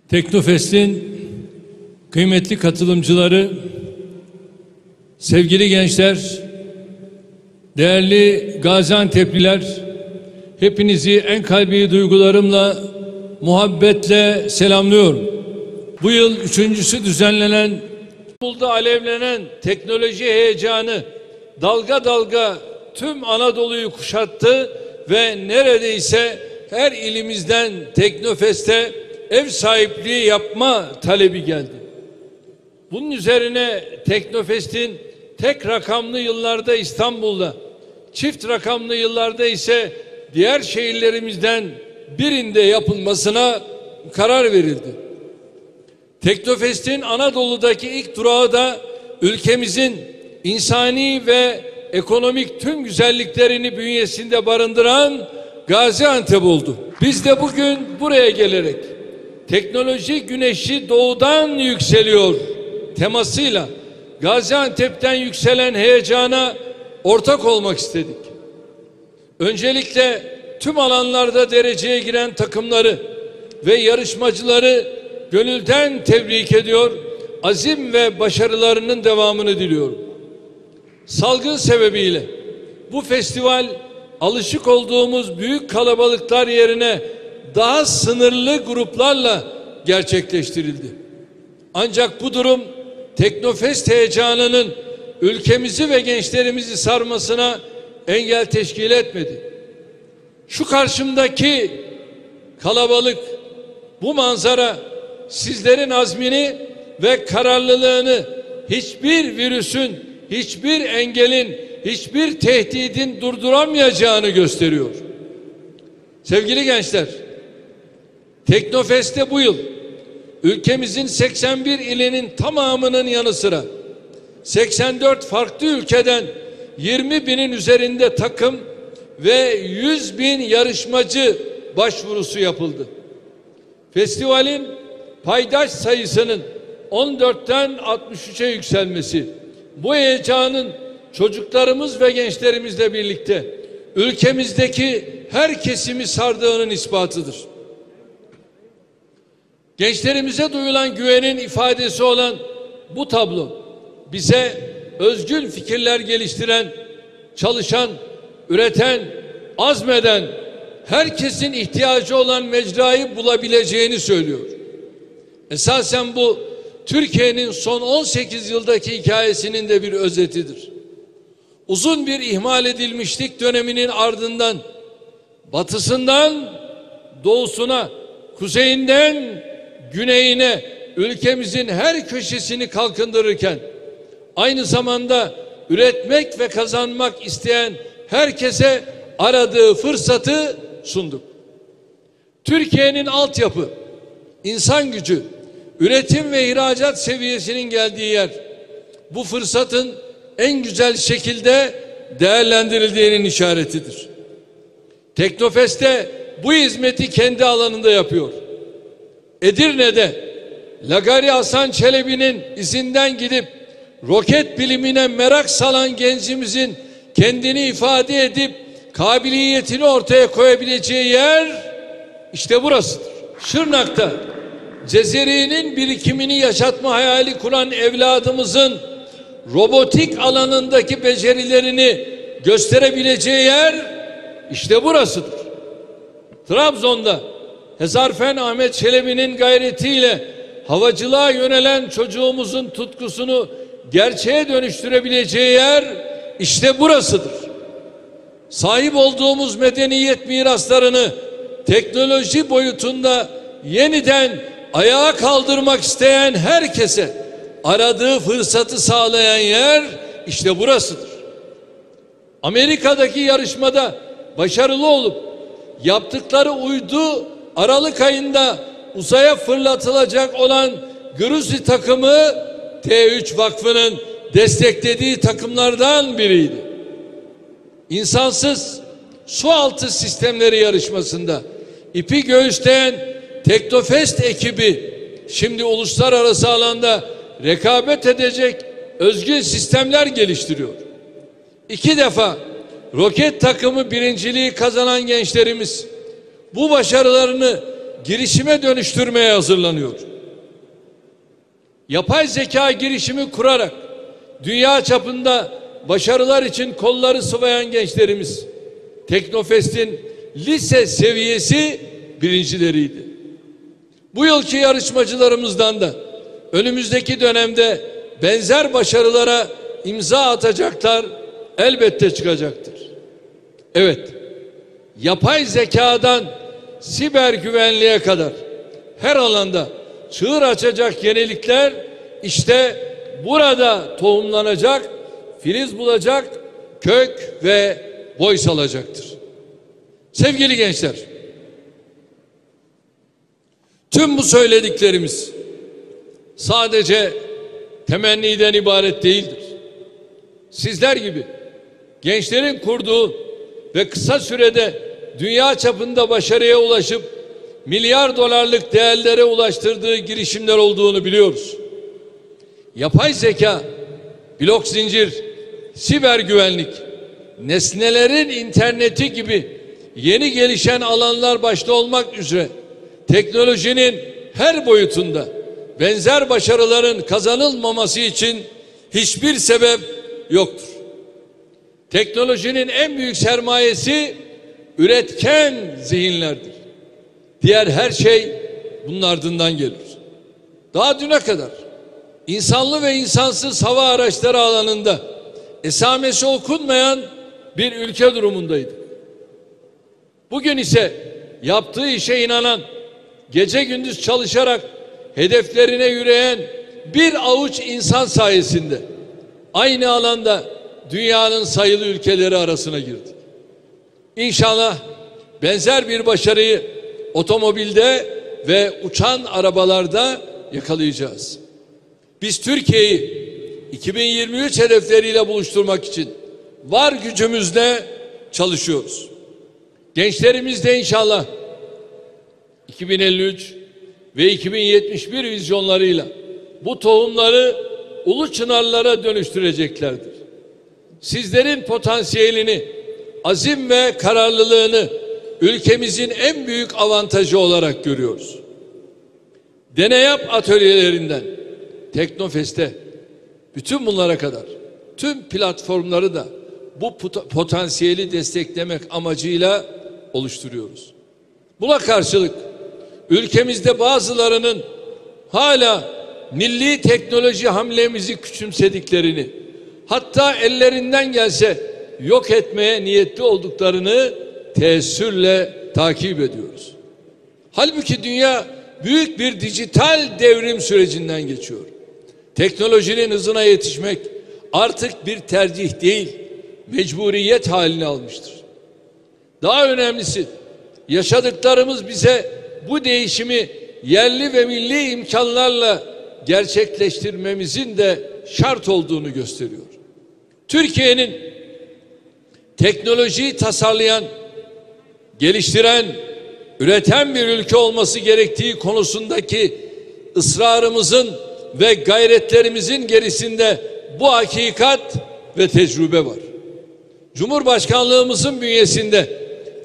Teknofest'in kıymetli katılımcıları, sevgili gençler, değerli Gaziantep'liler, hepinizi en kalbi duygularımla, muhabbetle selamlıyorum. Bu yıl üçüncüsü düzenlenen, İstanbul'da alevlenen teknoloji heyecanı dalga dalga tüm Anadolu'yu kuşattı ve neredeyse her ilimizden Teknofest'e ev sahipliği yapma talebi geldi. Bunun üzerine Teknofest'in tek rakamlı yıllarda İstanbul'da, çift rakamlı yıllarda ise diğer şehirlerimizden birinde yapılmasına karar verildi. Teknofest'in Anadolu'daki ilk durağı da ülkemizin insani ve ekonomik tüm güzelliklerini bünyesinde barındıran Gaziantep oldu. Biz de bugün buraya gelerek teknoloji güneşi doğudan yükseliyor temasıyla Gaziantep'ten yükselen heyecana ortak olmak istedik. Öncelikle tüm alanlarda dereceye giren takımları ve yarışmacıları gönülden tebrik ediyor, azim ve başarılarının devamını diliyorum. Salgın sebebiyle bu festival alışık olduğumuz büyük kalabalıklar yerine daha sınırlı gruplarla gerçekleştirildi. Ancak bu durum Teknofest heyecanının ülkemizi ve gençlerimizi sarmasına engel teşkil etmedi. Şu karşımdaki kalabalık, bu manzara sizlerin azmini ve kararlılığını hiçbir virüsün, hiçbir engelin, hiçbir tehdidin durduramayacağını gösteriyor. Sevgili gençler, Teknofest'te bu yıl ülkemizin 81 ilinin tamamının yanı sıra 84 farklı ülkeden 20 binin üzerinde takım ve 100 bin yarışmacı başvurusu yapıldı. Festivalin paydaş sayısının 14'ten 63'e yükselmesi, bu heyecanın çocuklarımız ve gençlerimizle birlikte ülkemizdeki her kesimi sardığının ispatıdır. Gençlerimize duyulan güvenin ifadesi olan bu tablo bize özgün fikirler geliştiren, çalışan, üreten, azmeden, herkesin ihtiyacı olan mecrayı bulabileceğini söylüyor. Esasen bu Türkiye'nin son 18 yıldaki hikayesinin de bir özetidir. Uzun bir ihmal edilmişlik döneminin ardından batısından doğusuna, kuzeyinden güneyine ülkemizin her köşesini kalkındırırken aynı zamanda üretmek ve kazanmak isteyen herkese aradığı fırsatı sunduk. Türkiye'nin altyapı, insan gücü, üretim ve ihracat seviyesinin geldiği yer, bu fırsatın en güzel şekilde değerlendirildiğinin işaretidir. Teknofest'te bu hizmeti kendi alanında yapıyor. Edirne'de Lagari Hasan Çelebi'nin izinden gidip roket bilimine merak salan gencimizin kendini ifade edip kabiliyetini ortaya koyabileceği yer işte burasıdır. Şırnak'ta Cezeri'nin birikimini yaşatma hayali kuran evladımızın robotik alanındaki becerilerini gösterebileceği yer işte burasıdır. Trabzon'da Hezarfen Ahmet Çelebi'nin gayretiyle havacılığa yönelen çocuğumuzun tutkusunu gerçeğe dönüştürebileceği yer işte burasıdır. Sahip olduğumuz medeniyet miraslarını teknoloji boyutunda yeniden ayağa kaldırmak isteyen herkese aradığı fırsatı sağlayan yer işte burasıdır. Amerika'daki yarışmada başarılı olup yaptıkları uydu Aralık ayında uzaya fırlatılacak olan Gruzi takımı T3 Vakfı'nın desteklediği takımlardan biriydi. İnsansız sualtı sistemleri yarışmasında ipi göğüsleyen Teknofest ekibi şimdi uluslararası alanda rekabet edecek özgün sistemler geliştiriyor. 2 defa roket takımı birinciliği kazanan gençlerimiz bu başarılarını girişime dönüştürmeye hazırlanıyor. Yapay zeka girişimi kurarak dünya çapında başarılar için kolları sıvayan gençlerimiz Teknofest'in lise seviyesi birincileriydi. Bu yılki yarışmacılarımızdan da önümüzdeki dönemde benzer başarılara imza atacaklar elbette çıkacaktır. Evet, yapay zekadan siber güvenliğe kadar her alanda çığır açacak yenilikler işte burada tohumlanacak, filiz bulacak, kök ve boy salacaktır. Sevgili gençler, tüm bu söylediklerimiz sadece temenniden ibaret değildir. Sizler gibi gençlerin kurduğu ve kısa sürede dünya çapında başarıya ulaşıp milyar dolarlık değerlere ulaştırdığı girişimler olduğunu biliyoruz. Yapay zeka, blok zincir, siber güvenlik, nesnelerin interneti gibi yeni gelişen alanlar başta olmak üzere teknolojinin her boyutunda benzer başarıların kazanılmaması için hiçbir sebep yoktur. Teknolojinin en büyük sermayesi üretken zihinlerdir. Diğer her şey bunun ardından gelir. Daha düne kadar insanlı ve insansız hava araçları alanında esamesi okunmayan bir ülke durumundaydık. Bugün ise yaptığı işe inanan, gece gündüz çalışarak hedeflerine yürüyen bir avuç insan sayesinde aynı alanda dünyanın sayılı ülkeleri arasına girdik. İnşallah benzer bir başarıyı otomobilde ve uçan arabalarda yakalayacağız. Biz Türkiye'yi 2023 hedefleriyle buluşturmak için var gücümüzle çalışıyoruz. Gençlerimiz de inşallah 2053 ve 2071 vizyonlarıyla bu tohumları ulu çınarlara dönüştüreceklerdir. Sizlerin potansiyelini, azim ve kararlılığını ülkemizin en büyük avantajı olarak görüyoruz. Deneyap atölyelerinden Teknofest'e bütün bunlara kadar tüm platformları da bu potansiyeli desteklemek amacıyla oluşturuyoruz. Buna karşılık ülkemizde bazılarının hala milli teknoloji hamlemizi küçümsediklerini, hatta ellerinden gelse yok etmeye niyetli olduklarını teessürle takip ediyoruz. Halbuki dünya büyük bir dijital devrim sürecinden geçiyor. Teknolojinin hızına yetişmek artık bir tercih değil, mecburiyet halini almıştır. Daha önemlisi, yaşadıklarımız bize bu değişimi yerli ve milli imkanlarla gerçekleştirmemizin de şart olduğunu gösteriyor. Türkiye'nin teknolojiyi tasarlayan, geliştiren, üreten bir ülke olması gerektiği konusundaki ısrarımızın ve gayretlerimizin gerisinde bu hakikat ve tecrübe var. Cumhurbaşkanlığımızın bünyesinde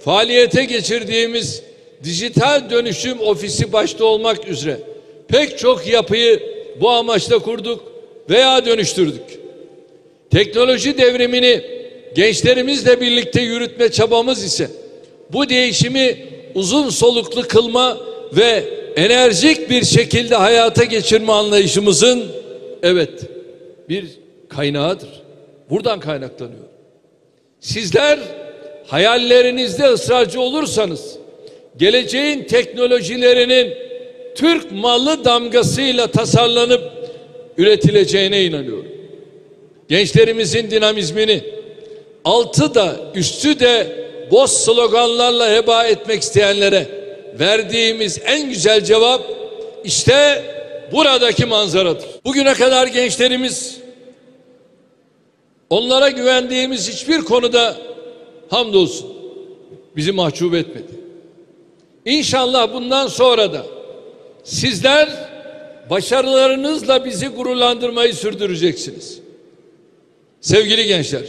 faaliyete geçirdiğimiz dijital dönüşüm ofisi başta olmak üzere pek çok yapıyı bu amaçla kurduk veya dönüştürdük. Teknoloji devrimini gençlerimizle birlikte yürütme çabamız ise bu değişimi uzun soluklu kılma ve enerjik bir şekilde hayata geçirme anlayışımızın bir kaynağıdır. Buradan kaynaklanıyor. Sizler hayallerinizde ısrarcı olursanız geleceğin teknolojilerinin Türk malı damgasıyla tasarlanıp üretileceğine inanıyorum. Gençlerimizin dinamizmini altı da üstü de boş sloganlarla heba etmek isteyenlere verdiğimiz en güzel cevap işte buradaki manzaradır. Bugüne kadar gençlerimiz onlara güvendiğimiz hiçbir konuda hamdolsun bizi mahcup etmedi. İnşallah bundan sonra da sizler başarılarınızla bizi gururlandırmayı sürdüreceksiniz. Sevgili gençler,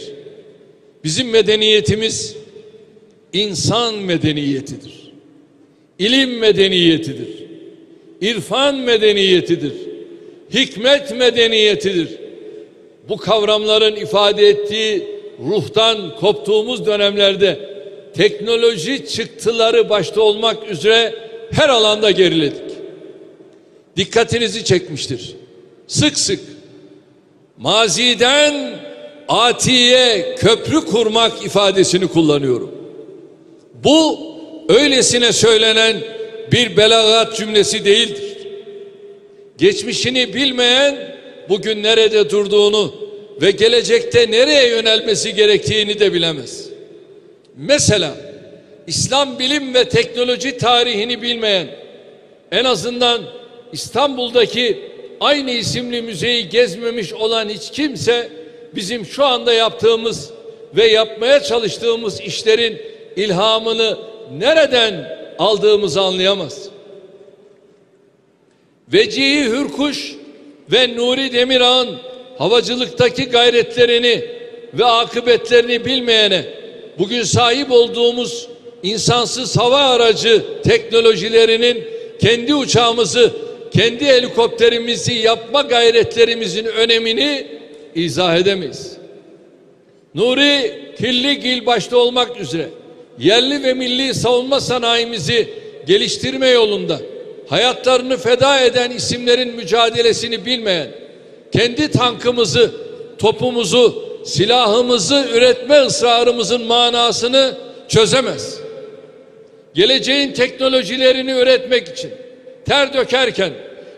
bizim medeniyetimiz insan medeniyetidir. ilim medeniyetidir, irfan medeniyetidir, hikmet medeniyetidir. Bu kavramların ifade ettiği ruhtan koptuğumuz dönemlerde teknoloji çıktıları başta olmak üzere her alanda geriledik. Dikkatinizi çekmiştir. Sık sık maziden atiye köprü kurmak ifadesini kullanıyorum. Bu öylesine söylenen bir belagat cümlesi değildir. Geçmişini bilmeyen bugün nerede durduğunu ve gelecekte nereye yönelmesi gerektiğini de bilemez. Mesela İslam bilim ve teknoloji tarihini bilmeyen, en azından İstanbul'daki aynı isimli müzeyi gezmemiş olan hiç kimse bizim şu anda yaptığımız ve yapmaya çalıştığımız işlerin ilhamını nereden aldığımızı anlayamaz. Vecihi Hürkuş ve Nuri Demirağ'ın havacılıktaki gayretlerini ve akıbetlerini bilmeyene bugün sahip olduğumuz insansız hava aracı teknolojilerinin kendi uçağımızı, kendi helikopterimizi yapma gayretlerimizin önemini izah edemeyiz. Nuri Killigil başta olmak üzere yerli ve milli savunma sanayimizi geliştirme yolunda hayatlarını feda eden isimlerin mücadelesini bilmeyen, kendi tankımızı, topumuzu, silahımızı üretme ısrarımızın manasını çözemez. Geleceğin teknolojilerini üretmek için ter dökerken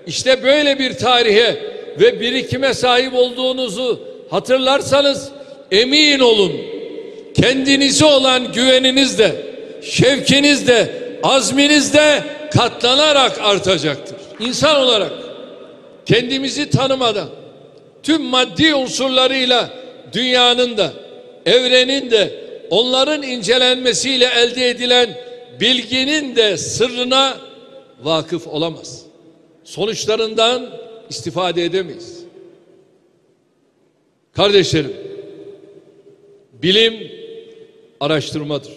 işte böyle bir tarihe ve birikime sahip olduğunuzu hatırlarsanız emin olun kendinize olan güveniniz de, şevkiniz de, azminiz de katlanarak artacaktır. İnsan olarak kendimizi tanımadan tüm maddi unsurlarıyla dünyanın da, evrenin de, onların incelenmesiyle elde edilen bilginin de sırrına vakıf olamaz. Sonuçlarından istifade edemeyiz. Kardeşlerim, bilim araştırmadır.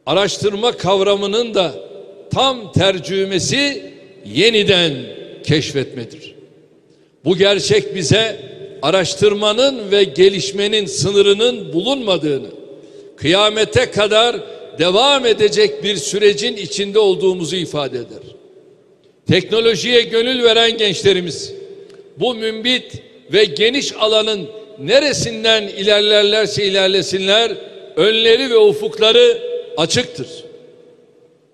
Araştırma kavramının da tam tercümesi yeniden keşfetmedir. Bu gerçek bize araştırmanın ve gelişmenin sınırının bulunmadığını, kıyamete kadar devam edecek bir sürecin içinde olduğumuzu ifade eder. Teknolojiye gönül veren gençlerimiz bu mümbit ve geniş alanın neresinden ilerlerlerse ilerlesinler önleri ve ufukları açıktır.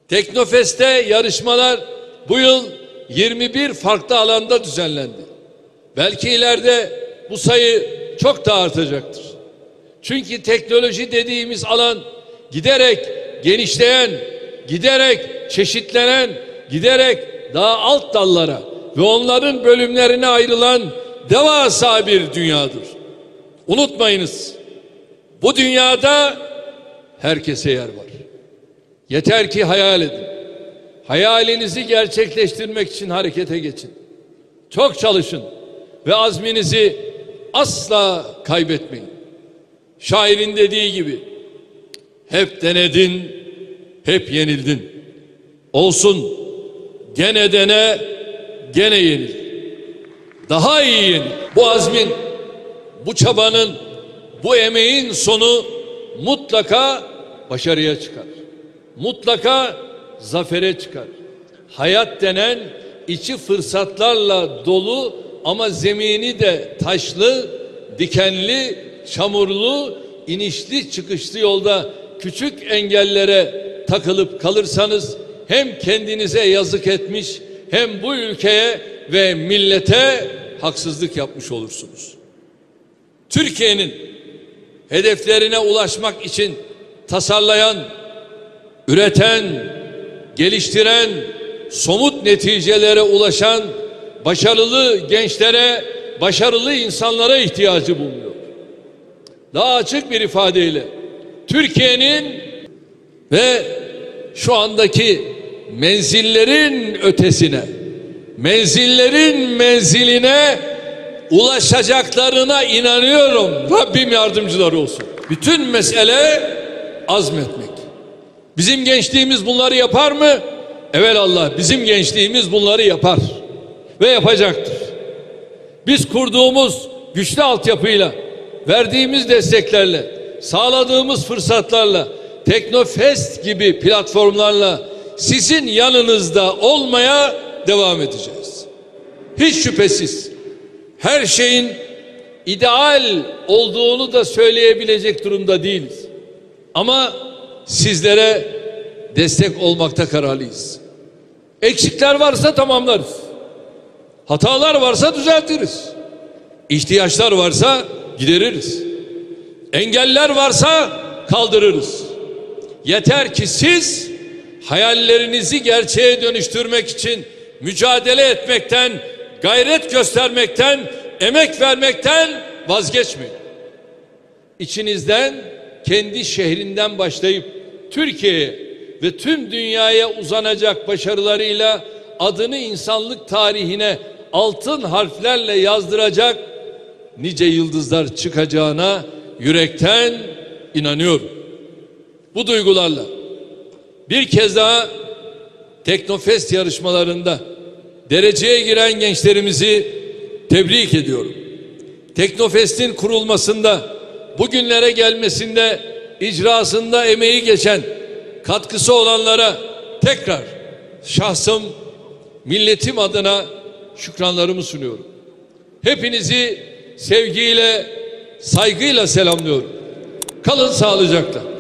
Teknofest'te yarışmalar bu yıl 21 farklı alanda düzenlendi. Belki ileride bu sayı çok da artacaktır. Çünkü teknoloji dediğimiz alan giderek genişleyen, giderek çeşitlenen, giderek daha alt dallara ve onların bölümlerine ayrılan devasa bir dünyadır. Unutmayınız, bu dünyada herkese yer var. Yeter ki hayal edin. Hayalinizi gerçekleştirmek için harekete geçin. Çok çalışın ve azminizi asla kaybetmeyin. Şairin dediği gibi hep denedin, hep yenildin. Olsun, gene dene, gene yenil. Daha iyi yenil. Bu azmin, bu çabanın, bu emeğin sonu mutlaka başarıya çıkar. Mutlaka zafere çıkar. Hayat denen içi fırsatlarla dolu ama zemini de taşlı, dikenli, çamurlu, inişli çıkışlı yolda küçük engellere takılıp kalırsanız hem kendinize yazık etmiş hem bu ülkeye ve millete haksızlık yapmış olursunuz. Türkiye'nin hedeflerine ulaşmak için tasarlayan, üreten, geliştiren, somut neticelere ulaşan başarılı gençlere, başarılı insanlara ihtiyacı bulunuyor. Daha açık bir ifadeyle Türkiye'nin ve şu andaki menzillerin ötesine, menzillerin menziline ulaşacaklarına inanıyorum. Rabbim yardımcıları olsun. Bütün mesele azmetmek. Bizim gençliğimiz bunları yapar mı? Evelallah bizim gençliğimiz bunları yapar ve yapacaktır. Biz kurduğumuz güçlü altyapıyla, verdiğimiz desteklerle, sağladığımız fırsatlarla, Teknofest gibi platformlarla sizin yanınızda olmaya devam edeceğiz. Hiç şüphesiz her şeyin ideal olduğunu da söyleyebilecek durumda değiliz. Ama sizlere destek olmakta kararlıyız. Eksikler varsa tamamlarız. Hatalar varsa düzeltiriz. İhtiyaçlar varsa gideririz. Engeller varsa kaldırırız. Yeter ki siz hayallerinizi gerçeğe dönüştürmek için mücadele etmekten, gayret göstermekten, emek vermekten vazgeçmeyin. İçinizden, kendi şehrinden başlayıp Türkiye'ye ve tüm dünyaya uzanacak başarılarıyla adını insanlık tarihine altın harflerle yazdıracak nice yıldızlar çıkacağına yürekten inanıyorum. Bu duygularla bir kez daha Teknofest yarışmalarında dereceye giren gençlerimizi tebrik ediyorum. Teknofest'in kurulmasında, bugünlere gelmesinde, icrasında emeği geçen, katkısı olanlara tekrar şahsım, milletim adına şükranlarımı sunuyorum. Hepinizi sevgiyle, saygıyla selamlıyorum. Kalın sağlıcakla.